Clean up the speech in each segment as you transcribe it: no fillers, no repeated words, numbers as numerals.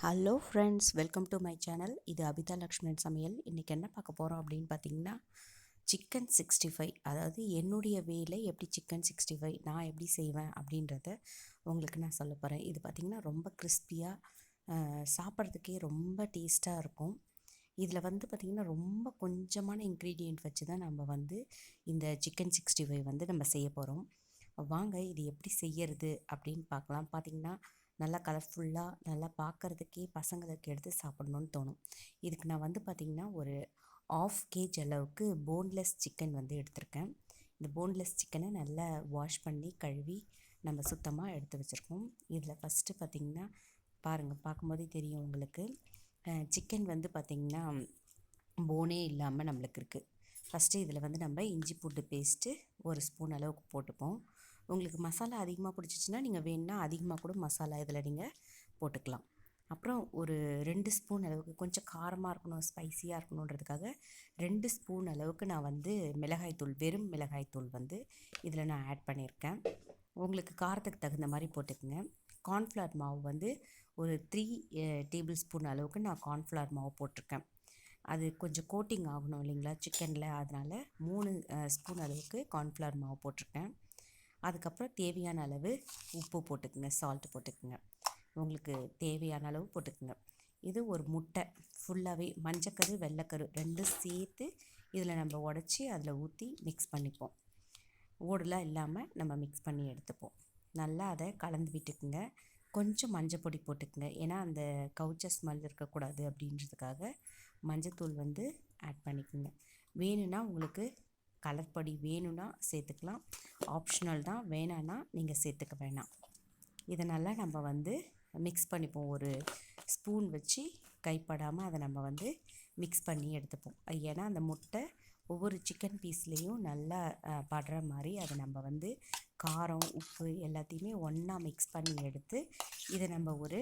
Hello friends, welcome to my channel. இது அபிதா லக்ஷ்மணன் சமையல். இன்றைக்கி என்ன பார்க்க போகிறோம் அப்படின்னு பார்த்தீங்கன்னா, சிக்கன் 65. அதாவது என்னுடைய வேலை எப்படி சிக்கன் 65 நான் எப்படி செய்வேன் அப்படின்றத உங்களுக்கு நான் சொல்ல போகிறேன். இது பார்த்திங்கன்னா ரொம்ப கிறிஸ்பியாக சாப்பிட்றதுக்கே ரொம்ப டேஸ்ட்டாக இருக்கும். இதில் வந்து பார்த்திங்கன்னா ரொம்ப கொஞ்சமான இன்க்ரீடியண்ட் வச்சு தான் நம்ம வந்து இந்த சிக்கன் 65 வந்து நம்ம செய்ய போகிறோம். வாங்க இது எப்படி செய்யறது அப்படின்னு பார்க்கலாம். பார்த்திங்கன்னா நல்லா கலர்ஃபுல்லாக நல்லா பார்க்குறதுக்கே பசங்களுக்கு எடுத்து சாப்பிட்ணுன்னு தோணும். இதுக்கு நான் வந்து பார்த்திங்கன்னா ஒரு 1/2 kg அளவுக்கு போன்லெஸ் சிக்கன் வந்து எடுத்திருக்கேன். இந்த போன்லெஸ் சிக்கனை நல்லா வாஷ் பண்ணி கழுவி நம்ம சுத்தமாக எடுத்து வச்சுருக்கோம். இதில் ஃபஸ்ட்டு பார்த்திங்கன்னா பாருங்கள், பார்க்கும்போதே தெரியும் உங்களுக்கு. சிக்கன் வந்து பார்த்திங்கன்னா போனே இல்லாமல் நம்மளுக்கு இருக்குது. ஃபஸ்ட்டு இதில் வந்து நம்ம இஞ்சி பூண்டு பேஸ்ட்டு 1 ஸ்பூன் அளவுக்கு போட்டுப்போம். உங்களுக்கு மசாலா அதிகமாக பிடிச்சிச்சின்னா நீங்கள் வேணுன்னா அதிகமாக கூட மசாலா இதில் நீங்கள் போட்டுக்கலாம். அப்புறம் ஒரு 2 ஸ்பூன் அளவுக்கு கொஞ்சம் காரமாக இருக்கணும், ஸ்பைஸியாக இருக்கணுன்றதுக்காக 2 ஸ்பூன் அளவுக்கு நான் வந்து மிளகாய்த்தூள், வெறும் மிளகாய்த்தூள் வந்து இதில் நான் ஆட் பண்ணியிருக்கேன். உங்களுக்கு காரத்துக்கு தகுந்த மாதிரி போட்டுக்கோங்க. கார்ன்ஃப்ளவர் மாவு வந்து ஒரு 3 டேபிள் ஸ்பூன் அளவுக்கு நான் கார்ன்ஃப்ளவர் மாவு போட்டிருக்கேன். அது கொஞ்சம் கோட்டிங் ஆகணும் இல்லைங்களா சிக்கனில், அதனால் 3 ஸ்பூன் அளவுக்கு கார்ன்ஃப்ளவர் மாவு போட்டிருக்கேன். அதுக்கப்புறம் தேவையான அளவு உப்பு போட்டுக்குங்க, சால்ட்டு போட்டுக்குங்க, உங்களுக்கு தேவையான அளவு போட்டுக்குங்க. இது ஒரு முட்டை ஃபுல்லாகவே மஞ்சக்கரு வெள்ளைக்கரு ரெண்டும் சேர்த்து இதில் நம்ம உடச்சி அதில் ஊற்றி மிக்ஸ் பண்ணிப்போம். ஓடெலாம் இல்லாமல் நம்ம மிக்ஸ் பண்ணி எடுத்துப்போம். நல்லா அதை கலந்து விட்டுக்குங்க. கொஞ்சம் மஞ்சள் பொடி போட்டுக்குங்க, ஏன்னா அந்த கவுச்ச ஸ்மெல் இருக்கக்கூடாது அப்படின்றதுக்காக மஞ்சத்தூள் வந்து ஆட் பண்ணிக்கோங்க. வேணும்னா உங்களுக்கு கலர் பொடி வேணும்னா சேர்த்துக்கலாம், ஆப்ஷனல் தான். வேணான்னா நீங்கள் சேர்த்துக்க வேணாம். இதை நல்லா நம்ம வந்து மிக்ஸ் பண்ணிப்போம். ஒரு ஸ்பூன் வச்சு கைப்படாமல் அதை நம்ம வந்து மிக்ஸ் பண்ணி எடுத்துப்போம். ஏன்னா அந்த முட்டை ஒவ்வொரு சிக்கன் பீஸ்லேயும் நல்லா படுற மாதிரி அதை நம்ம வந்து காரம் உப்பு எல்லாத்தையுமே ஒன்றா மிக்ஸ் பண்ணி எடுத்து இதை நம்ம ஒரு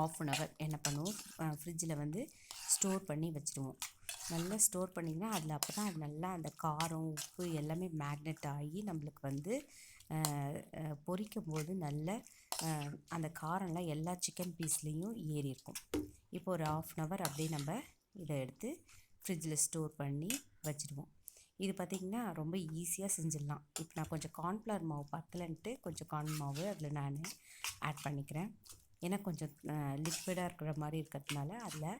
1/2 hour என்ன பண்ணுவோம், ஃப்ரிட்ஜில் வந்து ஸ்டோர் பண்ணி வச்சுருவோம். நல்லா ஸ்டோர் பண்ணிங்கன்னா அதில் அப்போ தான் அது நல்லா அந்த காரம் உப்பு எல்லாமே மேக்னெட் ஆகி நம்மளுக்கு வந்து பொரிக்கும் போது நல்ல அந்த காரம்லாம் எல்லா சிக்கன் பீஸ்லேயும் ஏறி இருக்கும். இப்போ ஒரு 1/2 hour அப்படியே நம்ம இதை எடுத்து ஃப்ரிட்ஜில் ஸ்டோர் பண்ணி வச்சுடுவோம். இது பார்த்திங்கன்னா ரொம்ப ஈஸியாக செஞ்சிடலாம். இப்போ நான் கொஞ்சம் கார்ன்ஃப்ளவர் மாவு பத்தலைன்ட்டு கொஞ்சம் கார்ன் மாவு அதில் நான் ஆட் பண்ணிக்கிறேன். ஏன்னா கொஞ்சம் லிக்விடாக இருக்கிற மாதிரி இருக்கிறதுனால அதில்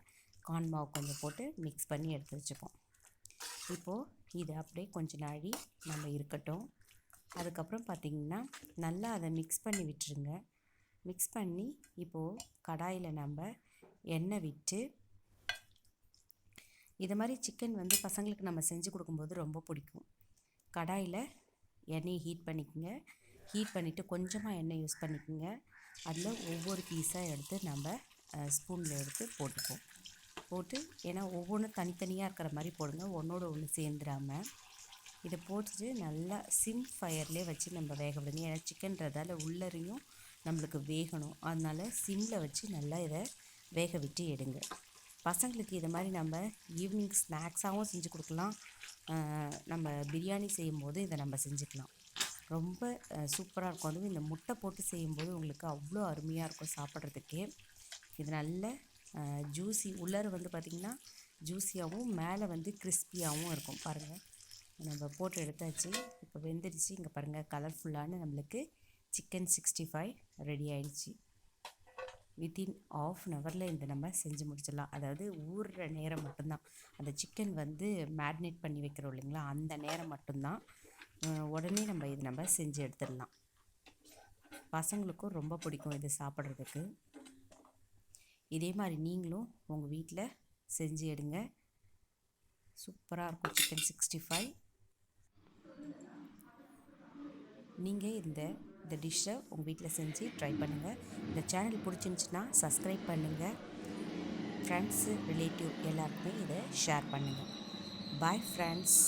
கார்ன் மாவு கொஞ்சம் போட்டு மிக்ஸ் பண்ணி எடுத்து வச்சுப்போம். இப்போது இது அப்படியே கொஞ்சம் நாழி நம்ம இருக்கட்டும். அதுக்கப்புறம் பார்த்திங்கன்னா நல்லா அதை மிக்ஸ் பண்ணி விட்டுருங்க. மிக்ஸ் பண்ணி இப்போது கடாயில் நம்ம எண்ணெய் விட்டு இது மாதிரி சிக்கன் வந்து பசங்களுக்கு நம்ம செஞ்சு கொடுக்கும்போது ரொம்ப பிடிக்கும். கடாயில் எண்ணெயை ஹீட் பண்ணிக்கோங்க. ஹீட் பண்ணிவிட்டு கொஞ்சமாக எண்ணெய் யூஸ் பண்ணிக்கோங்க. அதில் ஒவ்வொரு பீஸாக எடுத்து நம்ம ஸ்பூனில் எடுத்து போட்டுப்போம். போட்டு ஏன்னா ஒவ்வொன்றும் தனித்தனியாக இருக்கிற மாதிரி போடுங்க, ஒன்றோட ஒன்று சேர்ந்துடாமல். இதை போட்டுட்டு நல்லா சிம் ஃபயர்லேயே வச்சு நம்ம வேக விடுங்க. ஏன்னா சிக்கன்றதால உள்ளரையும் நம்மளுக்கு வேகணும், அதனால் சிம்மில் வச்சு நல்லா இதை வேக விட்டு எடுங்க. பசங்களுக்கு இதை மாதிரி நம்ம ஈவினிங் ஸ்நாக்ஸாகவும் செஞ்சு கொடுக்கலாம். நம்ம பிரியாணி செய்யும்போது இதை நம்ம செஞ்சுக்கலாம். ரொம்ப சூப்பராக இருக்கும். அதுவும் இந்த முட்டை போட்டு செய்யும்போது உங்களுக்கு அவ்வளோ அருமையாக இருக்கும் சாப்பிட்றதுக்கே. இது நல்ல ஜூஸி, உள்ளார வந்து பார்த்திங்கன்னா ஜூஸியாகவும் மேலே வந்து கிறிஸ்பியாகவும் இருக்கும். பாருங்கள், நம்ம போட்டு எடுத்தாச்சு. இப்போ வெந்துடுச்சு. இங்கே பாருங்கள், கலர்ஃபுல்லான நம்மளுக்கு சிக்கன் 65 ரெடி ஆகிடுச்சு. வித்தின் 1/2 hour இந்த நம்ம செஞ்சு முடிச்சிடலாம். அதாவது ஊறுற நேரம் மட்டும்தான், அந்த சிக்கன் வந்து மேரினேட் பண்ணி வைக்கிறோம் இல்லைங்களா, அந்த நேரம் மட்டும்தான். உடனே நம்ம இது நம்ம செஞ்சு எடுத்துடலாம். பசங்களுக்கும் ரொம்ப பிடிக்கும் இது சாப்பிட்றதுக்கு. இதே மாதிரி நீங்களும் உங்கள் வீட்டில் செஞ்சு எடுங்க. சூப்பராக இருக்கும் சிக்கன் 65. நீங்கள் இந்த டிஷ்ஷை உங்கள் வீட்டில் செஞ்சு ட்ரை பண்ணுங்கள். இந்த சேனல் பிடிச்சிருந்துச்சின்னா சப்ஸ்கிரைப் பண்ணுங்கள். ஃப்ரெண்ட்ஸு ரிலேட்டிவ் எல்லாருக்குமே இதை ஷேர் பண்ணுங்கள். Bye friends.